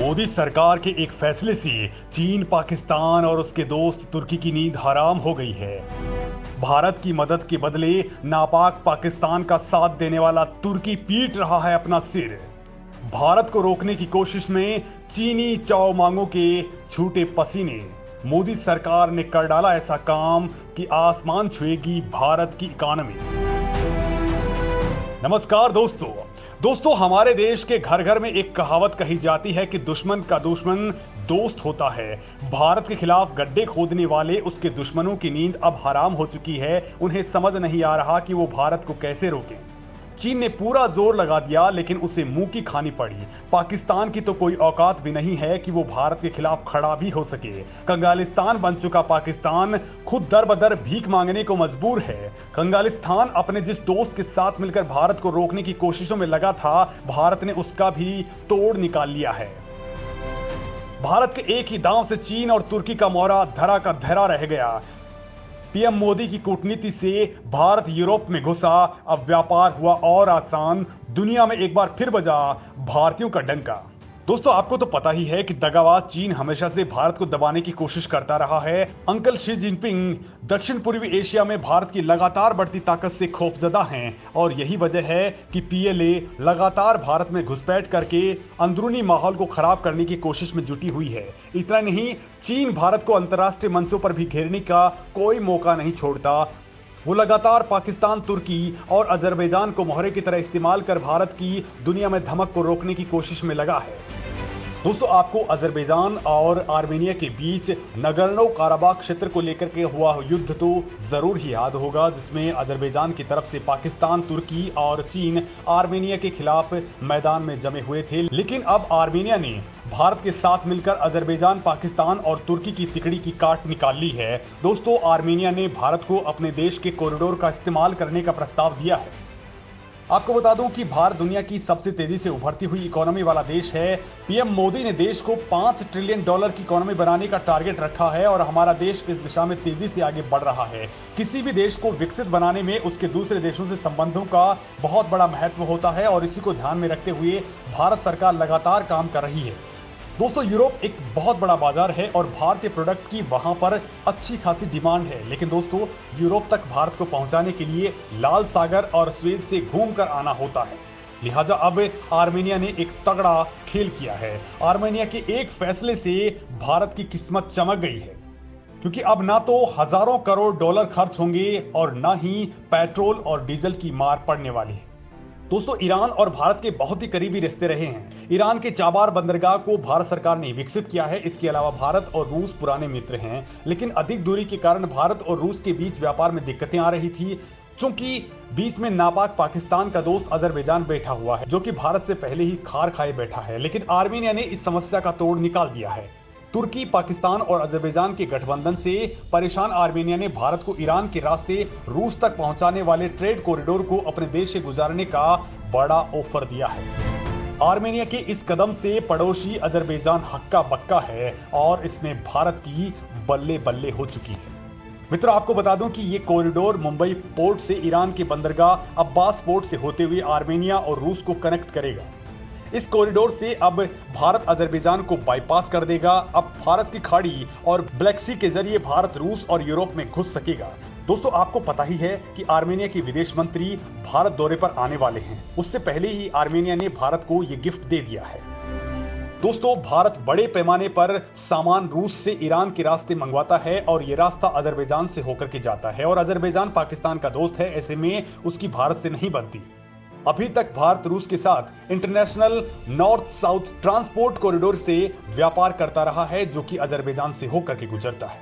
मोदी सरकार के एक फैसले से चीन, पाकिस्तान और उसके दोस्त तुर्की की नींद हराम हो गई है। भारत की मदद के बदले नापाक पाकिस्तान का साथ देने वाला तुर्की पीट रहा है अपना सिर। भारत को रोकने की कोशिश में चीनी चाओमांगो के छूटे पसीने। मोदी सरकार ने कर डाला ऐसा काम कि आसमान छुएगी भारत की इकोनॉमी। नमस्कार दोस्तों, हमारे देश के घर घर में एक कहावत कही जाती है कि दुश्मन का दुश्मन दोस्त होता है। भारत के खिलाफ गड्ढे खोदने वाले उसके दुश्मनों की नींद अब हराम हो चुकी है। उन्हें समझ नहीं आ रहा कि वो भारत को कैसे रोकें। चीन ने पूरा जोर लगा दिया, लेकिन उसे मुंह की खानी पड़ी। पाकिस्तान की तो कोई औकात भी नहीं है कि वो भारत के खिलाफ खड़ा भी हो सके। कंगालिस्तान बन चुका पाकिस्तान खुद दर बदर भीख मांगने को मजबूर है। कंगालिस्तान अपने जिस दोस्त के साथ मिलकर भारत को रोकने की कोशिशों में लगा था, भारत ने उसका भी तोड़ निकाल लिया है। भारत के एक ही दांव से चीन और तुर्की का मोहरा धरा का धरा रह गया। पीएम मोदी की कूटनीति से भारत यूरोप में घुसा। अब व्यापार हुआ और आसान। दुनिया में एक बार फिर बजा भारतीयों का डंका। दोस्तों, आपको तो पता ही है कि दगाबाज चीन हमेशा से भारत को दबाने की कोशिश करता रहा है। अंकल शी जिनपिंग दक्षिण पूर्वी एशिया में भारत की लगातार बढ़ती ताकत से खौफजदा हैं और यही वजह है कि पीएलए लगातार भारत में घुसपैठ करके अंदरूनी माहौल को खराब करने की कोशिश में जुटी हुई है। इतना नहीं, चीन भारत को अंतर्राष्ट्रीय मंचों पर भी घेरने का कोई मौका नहीं छोड़ता। वो लगातार पाकिस्तान, तुर्की और अजरबैजान को मोहरे की तरह इस्तेमाल कर भारत की दुनिया में धमक को रोकने की कोशिश में लगा है। दोस्तों, आपको अजरबैजान और आर्मेनिया के बीच नगर्नो काराबाख क्षेत्र को लेकर के हुआ युद्ध तो जरूर ही याद होगा, जिसमें अजरबैजान की तरफ से पाकिस्तान, तुर्की और चीन आर्मेनिया के खिलाफ मैदान में जमे हुए थे। लेकिन अब आर्मेनिया ने भारत के साथ मिलकर अजरबैजान, पाकिस्तान और तुर्की की सिकड़ी की काट निकाल ली है। दोस्तों, आर्मेनिया ने भारत को अपने देश के कॉरिडोर का इस्तेमाल करने का प्रस्ताव दिया है। आपको बता दूं कि भारत दुनिया की सबसे तेजी से उभरती हुई इकोनॉमी वाला देश है। पीएम मोदी ने देश को $5 ट्रिलियन की इकोनॉमी बनाने का टारगेट रखा है और हमारा देश इस दिशा में तेजी से आगे बढ़ रहा है। किसी भी देश को विकसित बनाने में उसके दूसरे देशों से संबंधों का बहुत बड़ा महत्व होता है और इसी को ध्यान में रखते हुए भारत सरकार लगातार काम कर रही है। दोस्तों, यूरोप एक बहुत बड़ा बाजार है और भारतीय प्रोडक्ट की वहां पर अच्छी खासी डिमांड है। लेकिन दोस्तों, यूरोप तक भारत को पहुंचाने के लिए लाल सागर और स्वेज से घूमकर आना होता है। लिहाजा अब आर्मेनिया ने एक तगड़ा खेल किया है। आर्मेनिया के एक फैसले से भारत की किस्मत चमक गई है, क्योंकि अब ना तो हजारों करोड़ डॉलर खर्च होंगे और ना ही पेट्रोल और डीजल की मार पड़ने वाली है। दोस्तों, ईरान और भारत के बहुत ही करीबी रिश्ते रहे हैं। ईरान के चाबार बंदरगाह को भारत सरकार ने विकसित किया है। इसके अलावा भारत और रूस पुराने मित्र हैं, लेकिन अधिक दूरी के कारण भारत और रूस के बीच व्यापार में दिक्कतें आ रही थी। चूंकि बीच में नापाक पाकिस्तान का दोस्त अजरबैजान बैठा हुआ है, जो कि भारत से पहले ही खार खाए बैठा है, लेकिन आर्मेनिया ने इस समस्या का तोड़ निकाल दिया है। तुर्की, पाकिस्तान और अजरबैजान के गठबंधन से परेशान आर्मेनिया ने भारत को ईरान के रास्ते रूस तक पहुंचाने वाले ट्रेड कॉरिडोर को अपने देश से गुजारने का बड़ा ऑफर दिया है। आर्मेनिया के इस कदम से पड़ोसी अजरबैजान हक्का बक्का है और इसमें भारत की बल्ले बल्ले हो चुकी है। मित्रों, आपको बता दूं कि ये कॉरिडोर मुंबई पोर्ट से ईरान के बंदरगाह अब्बास पोर्ट से होते हुए आर्मेनिया और रूस को कनेक्ट करेगा। इस कॉरिडोर से अब भारत अजरबैजान को बाईपास कर देगा। अब फारस की खाड़ी और ब्लैक सी के जरिए भारत रूस और यूरोप में घुस सकेगा। दोस्तों, आपको पता ही है कि आर्मेनिया के विदेश मंत्री भारत दौरे पर आने वाले हैं। उससे पहले ही आर्मेनिया ने भारत को यह गिफ्ट दे दिया है। दोस्तों, भारत बड़े पैमाने पर सामान रूस से ईरान के रास्ते मंगवाता है और ये रास्ता अजरबैजान से होकर के जाता है और अजरबैजान पाकिस्तान का दोस्त है, ऐसे में उसकी भारत से नहीं बनती। अभी तक भारत रूस के साथ international north south transport corridor से व्यापार करता रहा है, जो कि अजरबैजान से होकर के गुजरता है।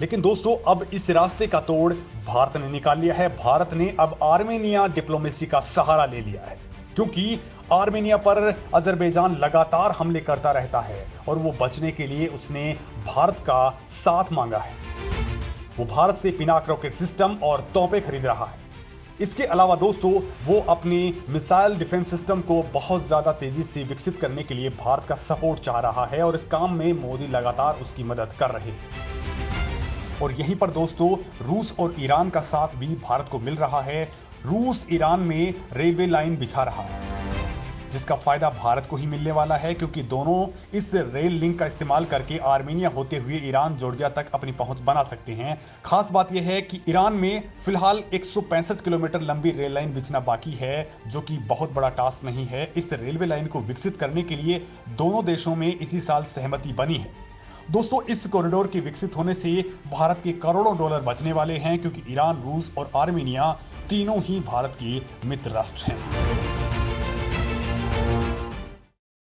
लेकिन दोस्तों, अब इस रास्ते का तोड़ भारत ने निकाल लिया है। भारत ने अब आर्मेनिया डिप्लोमेसी का सहारा ले लिया है, क्योंकि आर्मेनिया पर अजरबैजान लगातार हमले करता रहता है और वो बचने के लिए उसने भारत का साथ मांगा है। वो भारत से पिनाक रॉकेट सिस्टम और तोपें खरीद रहा है। इसके अलावा दोस्तों, वो अपने मिसाइल डिफेंस सिस्टम को बहुत ज़्यादा तेज़ी से विकसित करने के लिए भारत का सपोर्ट चाह रहा है और इस काम में मोदी लगातार उसकी मदद कर रहे हैं। और यहीं पर दोस्तों, रूस और ईरान का साथ भी भारत को मिल रहा है। रूस ईरान में रेलवे लाइन बिछा रहा है। जिसका फायदा भारत को ही मिलने वाला है, क्योंकि दोनों इस रेल लिंक का इस्तेमाल करके आर्मेनिया होते हुए ईरान जॉर्जिया तक अपनी पहुंच बना सकते हैं। खास बात यह है कि ईरान में फिलहाल 165 किलोमीटर लंबी रेल लाइन बिछना बाकी है, जो कि बहुत बड़ा टास्क नहीं है। इस रेलवे लाइन को विकसित करने के लिए दोनों देशों में इसी साल सहमति बनी है। दोस्तों, इस कॉरिडोर के विकसित होने से भारत के करोड़ों डॉलर बचने वाले हैं, क्योंकि ईरान, रूस और आर्मेनिया तीनों ही भारत के मित्र राष्ट्र हैं।